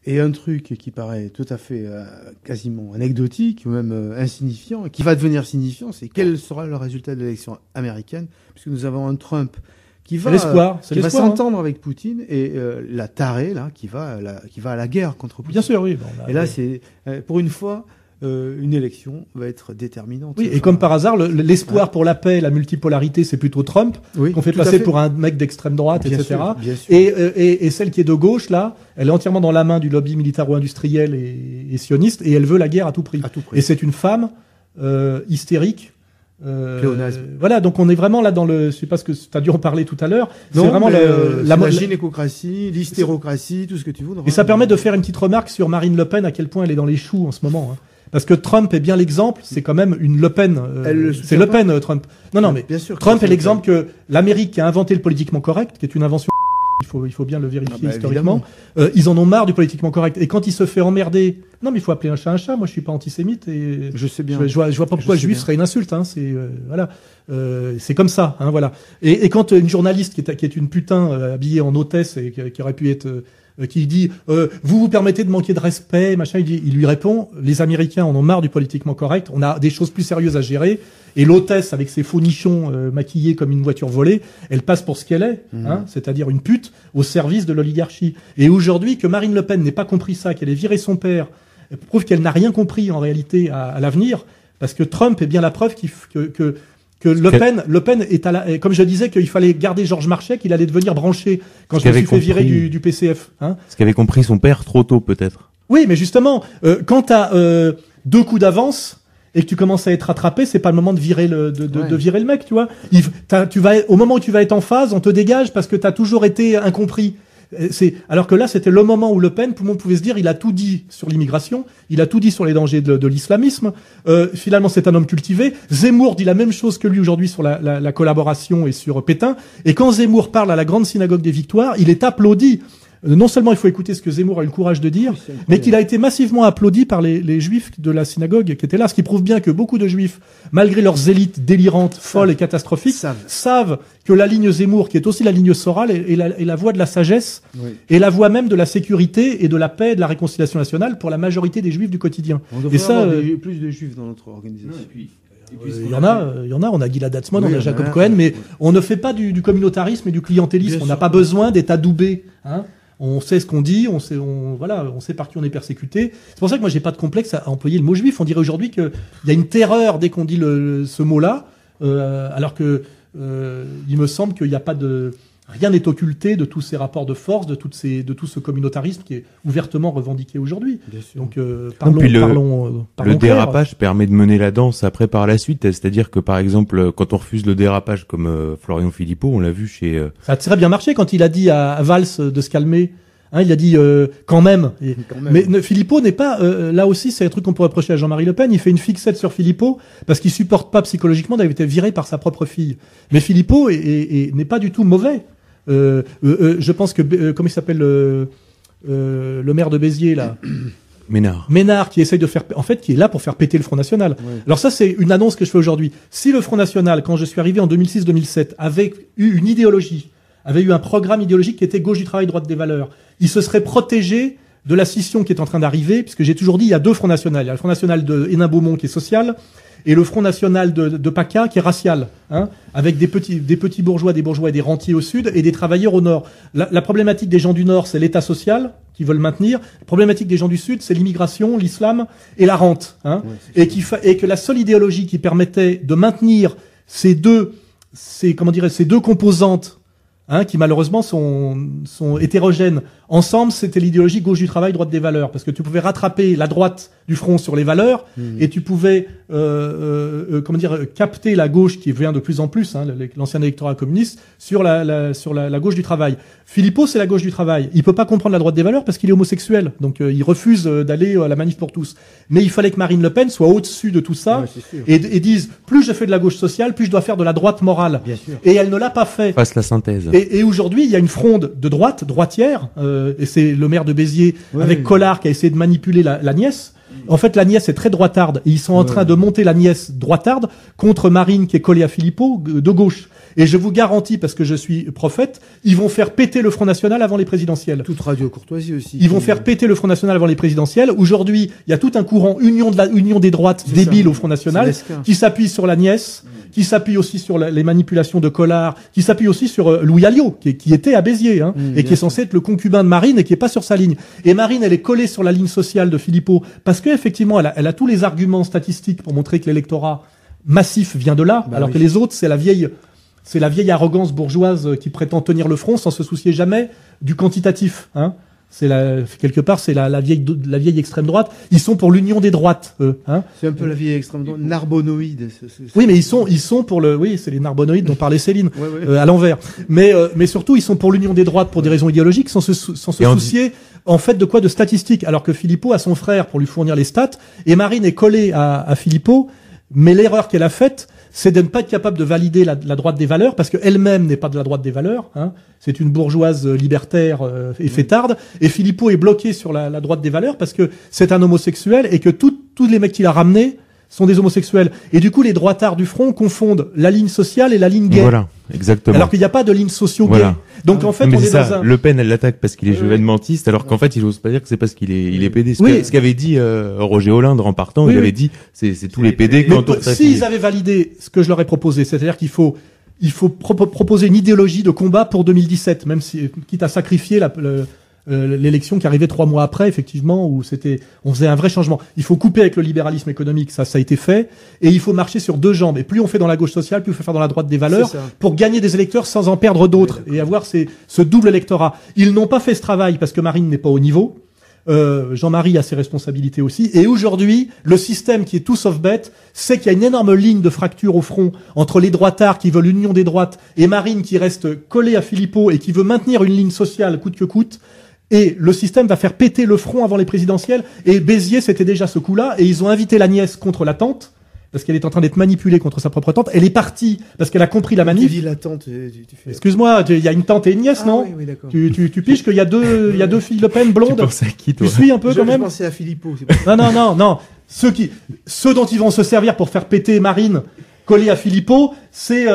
Et un truc qui paraît tout à fait quasiment anecdotique, ou même insignifiant, et qui va devenir signifiant, c'est quel sera le résultat de l'élection américaine, puisque nous avons un Trump qui va s'entendre avec Poutine, et la tarée là qui va à la guerre contre Poutine. Bien sûr, oui. Et là, c'est pour une fois. Une élection va être déterminante. Oui, et comme par hasard, l'espoir pour la paix, la multipolarité, c'est plutôt Trump, qu'on fait passer pour un mec d'extrême droite, bien etc. Bien sûr. Et celle qui est de gauche, là, elle est entièrement dans la main du lobby militaro-industriel et sioniste, et elle veut la guerre à tout prix. Et c'est une femme hystérique. Voilà, donc on est vraiment là dans je sais pas ce que tu as dû en parler tout à l'heure. C'est vraiment la gynécocratie, l'hystérocratie, tout ce que tu voudras. Et ça permet de faire une petite remarque sur Marine Le Pen, à quel point elle est dans les choux en ce moment. Parce que Trump est bien l'exemple, c'est quand même une Le Pen. C'est Le Pen, Trump. Non, mais bien sûr, Trump est l'exemple que l'Amérique qui a inventé le politiquement correct, qui est une invention. Il faut bien le vérifier historiquement. Ils en ont marre du politiquement correct. Et quand il se fait emmerder, non, mais il faut appeler un chat un chat. Moi, je suis pas antisémite et je sais bien. Je vois pas pourquoi juif serait une insulte. C'est voilà. C'est comme ça. Voilà. Et quand une journaliste qui est une putain habillée en hôtesse et qui aurait pu être qui dit vous permettez de manquer de respect, machin, il lui répond les Américains en ont marre du politiquement correct, on a des choses plus sérieuses à gérer, et l'hôtesse avec ses faux nichons maquillés comme une voiture volée, elle passe pour ce qu'elle est, c'est-à-dire une pute au service de l'oligarchie. Et aujourd'hui, que Marine Le Pen n'ait pas compris ça, qu'elle ait viré son père, prouve qu'elle n'a rien compris en réalité à l'avenir, parce que Trump est bien la preuve que Le Pen est comme je disais qu'il fallait garder Georges Marchais, qu'il allait devenir branché quand je me suis fait virer du PCF. Ce qu'avait compris son père trop tôt peut-être. Oui, mais justement, quand t'as 2 coups d'avance et que tu commences à être rattrapé, c'est pas le moment de virer virer le mec, tu vois. Au moment où tu vas être en phase, on te dégage parce que t'as toujours été incompris. Alors que là, c'était le moment où Le Pen, tout le monde pouvait se dire, il a tout dit sur l'immigration, il a tout dit sur les dangers de l'islamisme. Finalement, c'est un homme cultivé. Zemmour dit la même chose que lui aujourd'hui sur la collaboration et sur Pétain. Et quand Zemmour parle à la grande synagogue des Victoires, il est applaudi. Non seulement il faut écouter ce que Zemmour a eu le courage de dire, mais qu'il a été massivement applaudi par les juifs de la synagogue qui étaient là, ce qui prouve bien que beaucoup de juifs, malgré leurs élites délirantes, folles et catastrophiques, savent que la ligne Zemmour, qui est aussi la ligne Soral, est la voie de la sagesse, et la voie même de la sécurité et de la paix et de la réconciliation nationale pour la majorité des juifs du quotidien. On devrait avoir plus de juifs dans notre organisation. Il y en a, on a Gilad Atzmon, on a Jacob Cohen, mais on ne fait pas du communautarisme et du clientélisme. On n'a pas besoin d'être adoubé, On sait ce qu'on dit, on sait par qui on est persécuté. C'est pour ça que moi j'ai pas de complexe à employer le mot juif. On dirait aujourd'hui qu'il y a une terreur dès qu'on dit ce mot-là, alors que il me semble qu'il n'y a pas rien n'est occulté de tous ces rapports de force, de tout ce communautarisme qui est ouvertement revendiqué aujourd'hui. Donc parlons le dérapage permet de mener la danse après par la suite, c'est-à-dire que par exemple quand on refuse le dérapage comme Florian Philippot, on l'a vu chez ça a très bien marché quand il a dit à Valls de se calmer. Il a dit quand même. Mais Philippot n'est pas là aussi, c'est un truc qu'on pourrait reprocher à Jean-Marie Le Pen. Il fait une fixette sur Philippot parce qu'il supporte pas psychologiquement d'avoir été viré par sa propre fille. Mais Philippot n'est pas du tout mauvais. Je pense que comment il s'appelle le maire de Béziers là, Ménard qui essaye de faire, en fait, qui est là pour faire péter le Front National. Alors ça, c'est une annonce que je fais aujourd'hui. Si le Front National, quand je suis arrivé en 2006-2007, avait eu une idéologie, avait eu un programme idéologique qui était gauche du travail, droite des valeurs, il se serait protégé de la scission qui est en train d'arriver, puisque j'ai toujours dit, il y a 2 Fronts Nationaux. Il y a le Front National de Hénin-Beaumont qui est social, et le Front National de PACA qui est racial, avec des petits bourgeois, des bourgeois et des rentiers au sud, et des travailleurs au nord. La problématique des gens du nord, c'est l'État social, qu'ils veulent maintenir. La problématique des gens du sud, c'est l'immigration, l'islam et la rente. Et que la seule idéologie qui permettait de maintenir ces deux composantes, qui malheureusement sont hétérogènes ensemble, c'était l'idéologie gauche du travail, droite des valeurs, parce que tu pouvais rattraper la droite du front sur les valeurs, et tu pouvais capter la gauche qui vient de plus en plus, l'ancien électorat communiste, sur la gauche du travail. Philippot, c'est la gauche du travail. Il peut pas comprendre la droite des valeurs parce qu'il est homosexuel, donc il refuse d'aller à la manif pour tous. Mais il fallait que Marine Le Pen soit au-dessus de tout ça et dise plus je fais de la gauche sociale, plus je dois faire de la droite morale. Et elle ne l'a pas fait. Fasse la synthèse. Et aujourd'hui, il y a une fronde de droite, droitière, et c'est le maire de Béziers avec Collard qui a essayé de manipuler la nièce. en fait, la nièce est très droitarde. Et ils sont en train de monter la nièce droitarde contre Marine qui est collée à Philippot de gauche. Et je vous garantis, parce que je suis prophète, ils vont faire péter le Front National avant les présidentielles. Toute radio courtoisie aussi. Ils vont faire péter le Front National avant les présidentielles. Aujourd'hui, il y a tout un courant union des droites débile au Front National qui s'appuie sur la nièce, qui s'appuie aussi sur les manipulations de Collard, qui s'appuie aussi sur Louis Alliot, qui était à Béziers, et qui est censé être le concubin de Marine et qui est pas sur sa ligne. Et Marine, elle est collée sur la ligne sociale de Philippot parce qu'effectivement, elle a tous les arguments statistiques pour montrer que l'électorat massif vient de là, alors que les autres, c'est la vieille arrogance bourgeoise qui prétend tenir le front sans se soucier jamais du quantitatif. Quelque part, c'est la vieille extrême droite. Ils sont pour l'union des droites, eux. C'est un peu la vieille extrême droite, narbonoïde. Oui, mais ils sont pour c'est les narbonoïdes dont parlait Céline, à l'envers. Mais surtout, ils sont pour l'union des droites pour des raisons idéologiques, sans se soucier, en fait, de quoi? De statistiques. Alors que Philippot a son frère pour lui fournir les stats, et Marine est collée à Philippot, mais l'erreur qu'elle a faite, c'est de ne pas être capable de valider la droite des valeurs, parce qu'elle-même n'est pas de la droite des valeurs. C'est une bourgeoise libertaire et fêtarde. Et Philippot est bloqué sur la droite des valeurs parce que c'est un homosexuel et que tous les mecs qu'il a ramenés sont des homosexuels. Et du coup, les droitards du front confondent la ligne sociale et la ligne gay. Voilà, exactement. Alors qu'il n'y a pas de ligne socio-gay. Donc en fait, on est dans un... Le Pen, elle l'attaque parce qu'il est juvénementiste, alors qu'en fait, il n'ose pas dire que c'est parce qu'il est PD. Ce qu'avait dit Roger Hollande en partant, il avait dit, c'est tous les PD qui entourent ça. S'ils avaient validé ce que je leur ai proposé, c'est-à-dire qu'il faut proposer une idéologie de combat pour 2017, même si, quitte à sacrifier l'élection qui arrivait 3 mois après, effectivement, où on faisait un vrai changement. Il faut couper avec le libéralisme économique, ça a été fait, et il faut marcher sur 2 jambes. Et plus on fait dans la gauche sociale, plus on fait faire dans la droite des valeurs, pour gagner des électeurs sans en perdre d'autres, et avoir ce double électorat. Ils n'ont pas fait ce travail parce que Marine n'est pas au niveau. Jean-Marie a ses responsabilités aussi. Et aujourd'hui, le système qui est tout sauf bête, c'est qu'il y a une énorme ligne de fracture au front entre les droitards qui veulent l'union des droites et Marine qui reste collée à Philippot et qui veut maintenir une ligne sociale coûte que coûte. Et le système va faire péter le front avant les présidentielles. Et Béziers, c'était déjà ce coup-là. Et ils ont invité la nièce contre la tante, parce qu'elle est en train d'être manipulée contre sa propre tante. Elle est partie parce qu'elle a compris la manip. Tu dis la tante, tu fais... Excuse-moi, il y a une tante et une nièce, non? Oui, d'accord. Tu piges qu'il y a deux filles Le Pen blondes. Tu penses à qui, toi? Tu suis un peu quand même? Je pensais à Philippot. Non. Ceux dont ils vont se servir pour faire péter Marine, collé à Philippot, c'est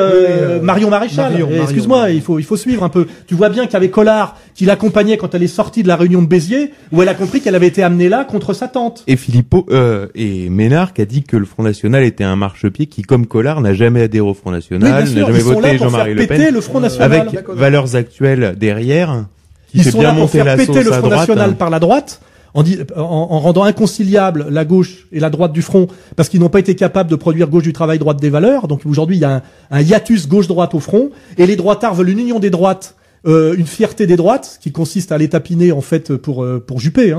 Marion Maréchal. Excuse-moi, il faut suivre un peu. Tu vois bien qu'il y avait Collard qui l'accompagnait quand elle est sortie de la réunion de Béziers, où elle a compris qu'elle avait été amenée là contre sa tante. Et Philippot et Ménard qui a dit que le Front National était un marchepied qui, comme Collard, n'a jamais adhéré au Front National, n'a jamais voté Jean-Marie Le Pen, le Front National. avec valeurs actuelles derrière. Ils sont là pour faire péter le Front National par la droite. En rendant inconciliable la gauche et la droite du front, parce qu'ils n'ont pas été capables de produire gauche du travail, droite des valeurs. Donc aujourd'hui, il y a un hiatus gauche-droite au front, et les droitards veulent une union des droites, une fierté des droites, qui consiste à les tapiner en fait pour Juppé.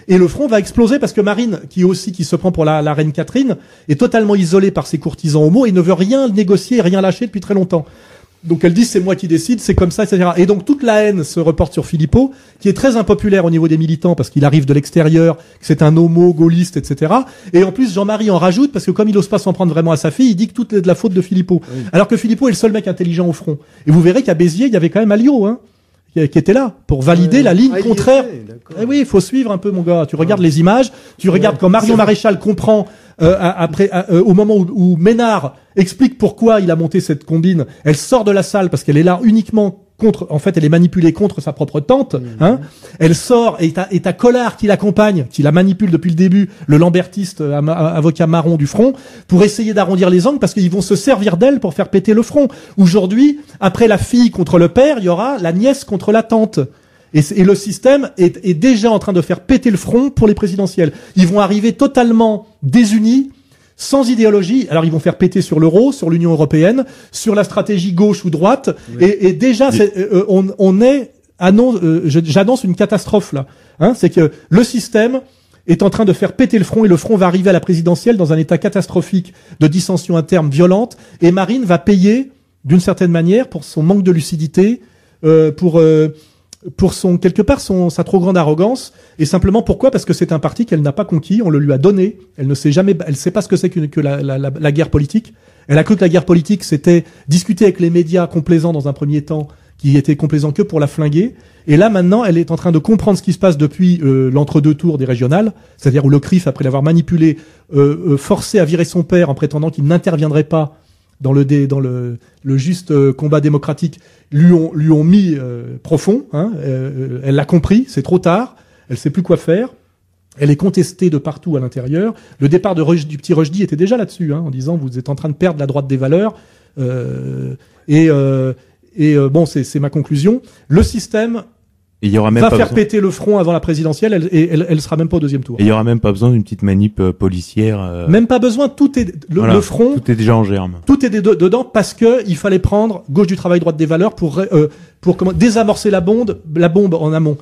Et le front va exploser parce que Marine, qui se prend pour la reine Catherine, est totalement isolée par ses courtisans homo et ne veut rien négocier, rien lâcher depuis très longtemps. Donc elle dit c'est moi qui décide, c'est comme ça, etc. Et donc toute la haine se reporte sur Philippot, qui est très impopulaire au niveau des militants parce qu'il arrive de l'extérieur, que c'est un homo gaulliste, etc. Et en plus Jean-Marie en rajoute parce que comme il n'ose pas s'en prendre vraiment à sa fille, il dit que tout est de la faute de Philippot. Oui. Alors que Philippot est le seul mec intelligent au front. Et vous verrez qu'à Béziers il y avait quand même Alliot, qui était là pour valider la ligne contraire. Eh oui, il faut suivre un peu mon gars. Tu regardes les images, tu regardes quand Marion Maréchal comprend au moment où Ménard explique pourquoi il a monté cette combine, elle sort de la salle parce qu'elle est là uniquement contre, en fait, elle est manipulée contre sa propre tante, Elle sort et t'as Collard qui l'accompagne, qui la manipule depuis le début, le lambertiste, avocat marron du front, pour essayer d'arrondir les angles parce qu'ils vont se servir d'elle pour faire péter le front. Aujourd'hui, après la fille contre le père, il y aura la nièce contre la tante. Et le système est déjà en train de faire péter le front pour les présidentielles. Ils vont arriver totalement désunis, sans idéologie. Alors ils vont faire péter sur l'euro, sur l'Union européenne, sur la stratégie gauche ou droite. Oui. Et déjà, j'annonce une catastrophe là. C'est que le système est en train de faire péter le front et le front va arriver à la présidentielle dans un état catastrophique de dissension interne violente. Et Marine va payer d'une certaine manière pour son manque de lucidité, pour sa trop grande arrogance, et simplement pourquoi? Parce que c'est un parti qu'elle n'a pas conquis, on le lui a donné, elle sait pas ce que c'est que la guerre politique. Elle a cru que la guerre politique c'était discuter avec les médias complaisants dans un premier temps qui était complaisant que pour la flinguer. Et là, maintenant, elle est en train de comprendre ce qui se passe depuis l'entre-deux tours des régionales, c'est-à-dire où le CRIF, après l'avoir manipulé, forcé à virer son père en prétendant qu'il n'interviendrait pas dans le juste combat démocratique, lui ont mis profond. Elle l'a compris, c'est trop tard, elle sait plus quoi faire. Elle est contestée de partout à l'intérieur. Le départ du petit Rushdie était déjà là-dessus, en disant vous êtes en train de perdre la droite des valeurs. Bon, c'est ma conclusion. Le système va faire péter le front avant la présidentielle, et elle sera même pas au deuxième tour. Et il y aura même pas besoin d'une petite manip policière. Même pas besoin. Tout est le front. Tout est déjà en germe. Tout est dedans parce que il fallait prendre gauche du travail, droite des valeurs pour désamorcer la bombe en amont.